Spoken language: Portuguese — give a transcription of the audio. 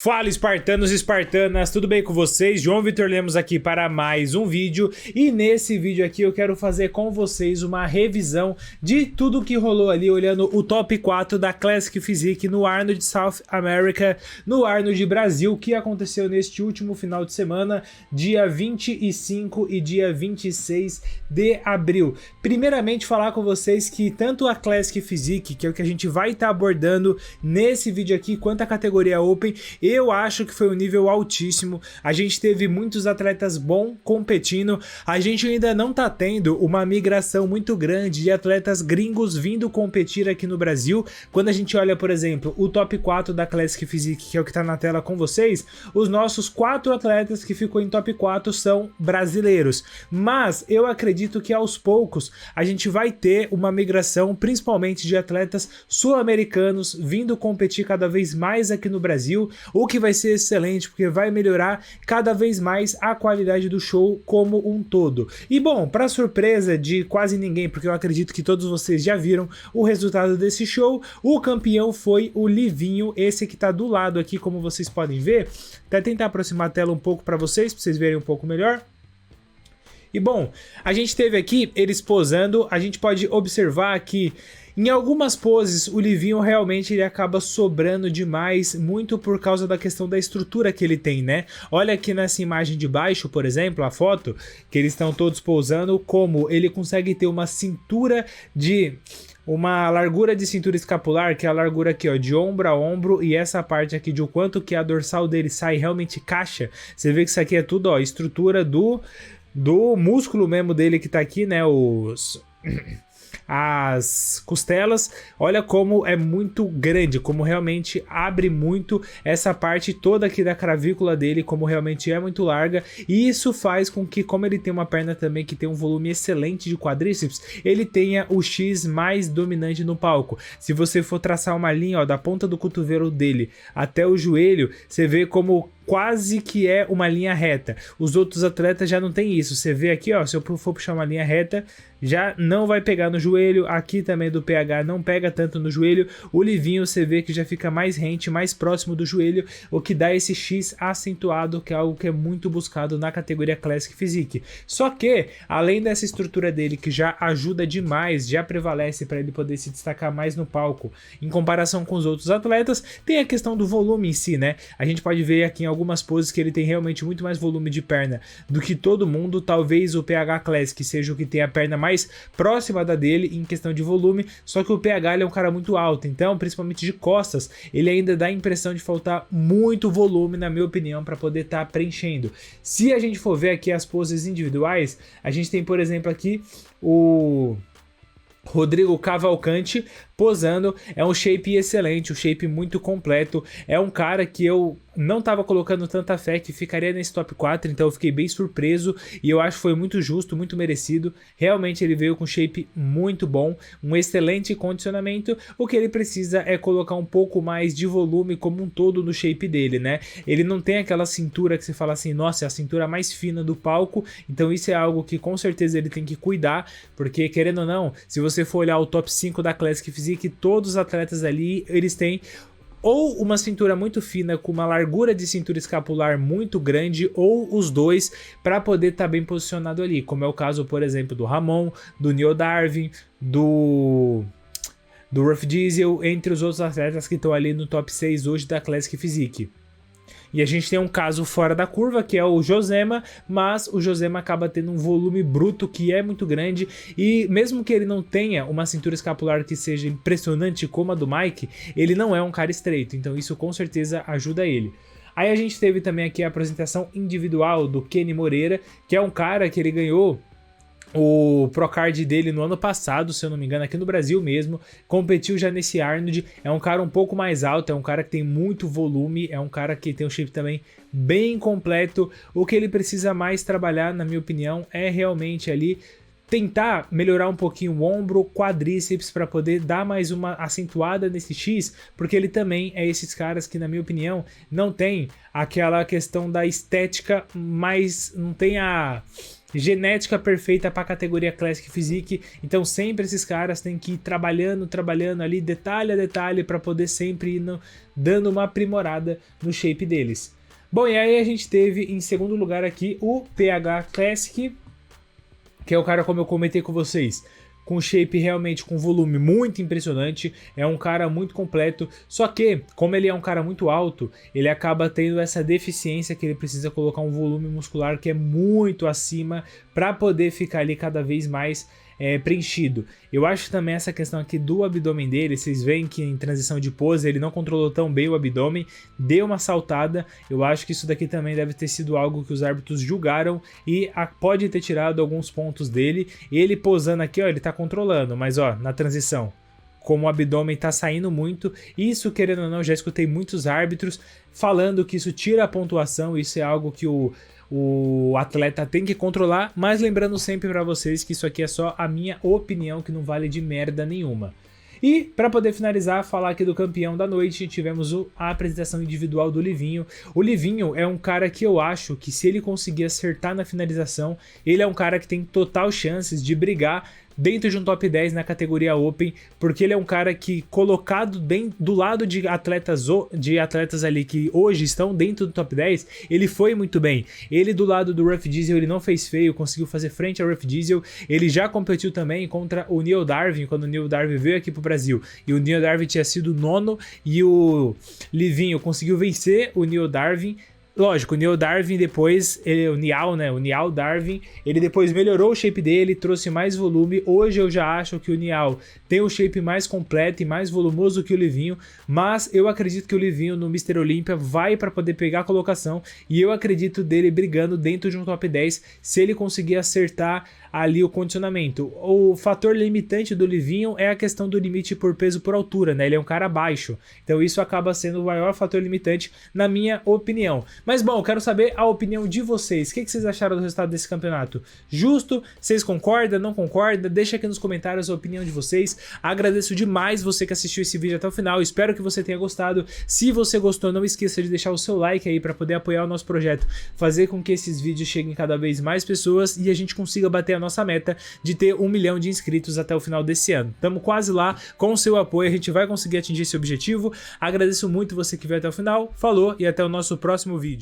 Fala espartanos e espartanas, tudo bem com vocês? João Vitor Lemos aqui para mais um vídeo e nesse vídeo aqui eu quero fazer com vocês uma revisão de tudo que rolou ali olhando o top 4 da Classic Physique no Arnold South America, no Arnold Brasil, que aconteceu neste último final de semana, dia 25 e dia 26 de abril. Primeiramente falar com vocês que tanto a Classic Physique, que é o que a gente vai estar abordando nesse vídeo aqui, quanto a categoria Open, eu acho que foi um nível altíssimo. A gente teve muitos atletas bons competindo. A gente ainda não tá tendo uma migração muito grande de atletas gringos vindo competir aqui no Brasil. Quando a gente olha, por exemplo, o top 4 da Classic Physique, que é o que tá na tela com vocês, os nossos 4 atletas que ficou em top 4 são brasileiros. Mas eu acredito que aos poucos a gente vai ter uma migração, principalmente de atletas sul-americanos vindo competir cada vez mais aqui no Brasil, o que vai ser excelente, porque vai melhorar cada vez mais a qualidade do show como um todo. E bom, para surpresa de quase ninguém, porque eu acredito que todos vocês já viram o resultado desse show, o campeão foi o Livinho, esse que tá do lado aqui, como vocês podem ver. Até tentar aproximar a tela um pouco para vocês verem um pouco melhor. E bom, a gente teve aqui eles posando, a gente pode observar que em algumas poses o Livinho realmente ele acaba sobrando demais, muito por causa da questão da estrutura que ele tem, né? Olha aqui nessa imagem de baixo, por exemplo, a foto, que eles estão todos posando, como ele consegue ter uma cintura de... uma largura de cintura escapular, que é a largura aqui, ó, de ombro a ombro, e essa parte aqui de o quanto que a dorsal dele sai realmente caixa. Você vê que isso aqui é tudo, ó, estrutura do músculo mesmo dele que tá aqui, né, as costelas. Olha como é muito grande, como realmente abre muito essa parte toda aqui da cravícula dele, como realmente é muito larga, e isso faz com que, como ele tem uma perna também que tem um volume excelente de quadríceps, ele tenha o X mais dominante no palco. Se você for traçar uma linha, ó, da ponta do cotovelo dele até o joelho, você vê como quase que é uma linha reta. Os outros atletas já não tem isso. Você vê aqui, ó, se eu for puxar uma linha reta, já não vai pegar no joelho. Aqui também do PH não pega tanto no joelho. O Livinho você vê que já fica mais rente, mais próximo do joelho, o que dá esse X acentuado, que é algo que é muito buscado na categoria Classic Physique. Só que, além dessa estrutura dele, que já ajuda demais, já prevalece para ele poder se destacar mais no palco, em comparação com os outros atletas, tem a questão do volume em si, né? A gente pode ver aqui em algumas poses que ele tem realmente muito mais volume de perna do que todo mundo. Talvez o PH Classic seja o que tem a perna mais próxima da dele em questão de volume, só que o PH ele é um cara muito alto, então principalmente de costas ele ainda dá a impressão de faltar muito volume, na minha opinião, para poder estar preenchendo. Se a gente for ver aqui as poses individuais, a gente tem, por exemplo, aqui o Rodrigo Cavalcante posando. É um shape excelente, um shape muito completo, é um cara que eu não estava colocando tanta fé que ficaria nesse top 4, então eu fiquei bem surpreso e eu acho que foi muito justo, muito merecido. Realmente ele veio com shape muito bom, um excelente condicionamento. O que ele precisa é colocar um pouco mais de volume como um todo no shape dele, né? Ele não tem aquela cintura que você fala assim, nossa, é a cintura mais fina do palco, então isso é algo que com certeza ele tem que cuidar, porque querendo ou não, se você for olhar o top 5 da Classic Physique, que todos os atletas ali, eles têm ou uma cintura muito fina com uma largura de cintura escapular muito grande, ou os dois, para poder estar bem posicionado ali, como é o caso, por exemplo, do Ramon, do Neil Darvin, do Ruff Diesel, entre os outros atletas que estão ali no top 6 hoje da Classic Physique. E a gente tem um caso fora da curva, que é o Josema, mas o Josema acaba tendo um volume bruto que é muito grande, e mesmo que ele não tenha uma cintura escapular que seja impressionante como a do Mike, ele não é um cara estreito, então isso com certeza ajuda ele. Aí a gente teve também aqui a apresentação individual do Kenny Moreira, que é um cara que ele ganhou o Procard dele no ano passado, se eu não me engano, aqui no Brasil mesmo, competiu já nesse Arnold. É um cara um pouco mais alto, é um cara que tem muito volume, é um cara que tem um shape também bem completo. O que ele precisa mais trabalhar, na minha opinião, é realmente ali tentar melhorar um pouquinho o ombro, quadríceps, para poder dar mais uma acentuada nesse X, porque ele também é esses caras que, na minha opinião, não tem aquela questão da estética, mas não tem genética perfeita para a categoria Classic Physique, então sempre esses caras têm que ir trabalhando ali detalhe a detalhe para poder sempre ir dando uma aprimorada no shape deles. Bom, e aí a gente teve em segundo lugar aqui o PH Classic, que é o cara, como eu comentei com vocês, com shape realmente com volume muito impressionante, é um cara muito completo, só que, como ele é um cara muito alto, ele acaba tendo essa deficiência que ele precisa colocar um volume muscular que é muito acima para poder ficar ali cada vez mais preenchido. Eu acho também essa questão aqui do abdômen dele, vocês veem que em transição de pose ele não controlou tão bem o abdômen, deu uma saltada, eu acho que isso daqui também deve ter sido algo que os árbitros julgaram e pode ter tirado alguns pontos dele. Ele posando aqui, ó, ele tá controlando, mas ó, na transição, como o abdômen tá saindo muito, isso querendo ou não, já escutei muitos árbitros falando que isso tira a pontuação, isso é algo que o atleta tem que controlar, mas lembrando sempre para vocês que isso aqui é só a minha opinião, que não vale de merda nenhuma. E para poder finalizar, falar aqui do campeão da noite, tivemos a apresentação individual do Livinho. O Livinho é um cara que eu acho que se ele conseguir acertar na finalização, ele é um cara que tem total chances de brigar dentro de um top 10 na categoria Open, porque ele é um cara que, colocado do lado de atletas ali que hoje estão dentro do top 10, ele foi muito bem. Ele do lado do Rough Diesel, ele não fez feio, conseguiu fazer frente ao Rough Diesel. Ele já competiu também contra o Neil Darvin, quando o Neil Darvin veio aqui pro Brasil, e o Neil Darvin tinha sido nono, e o Livinho conseguiu vencer o Neil Darvin. Lógico, o Neil Darvin depois, o Niall Darvin, ele depois melhorou o shape dele, trouxe mais volume. Hoje eu já acho que o Niall tem um shape mais completo e mais volumoso que o Livinho, mas eu acredito que o Livinho no Mr. Olympia vai para poder pegar a colocação, e eu acredito dele brigando dentro de um top 10 se ele conseguir acertar ali o condicionamento. O fator limitante do Livinho é a questão do limite por peso por altura, né? Ele é um cara baixo, então isso acaba sendo o maior fator limitante na minha opinião. Mas bom, eu quero saber a opinião de vocês. O que vocês acharam do resultado desse campeonato? Justo? Vocês concordam? Não concordam? Deixa aqui nos comentários a opinião de vocês. Agradeço demais você que assistiu esse vídeo até o final. Espero que você tenha gostado. Se você gostou, não esqueça de deixar o seu like aí para poder apoiar o nosso projeto, fazer com que esses vídeos cheguem cada vez mais pessoas e a gente consiga bater a nossa meta de ter 1 milhão de inscritos até o final desse ano. Estamos quase lá. Com o seu apoio a gente vai conseguir atingir esse objetivo. Agradeço muito você que veio até o final. Falou e até o nosso próximo vídeo.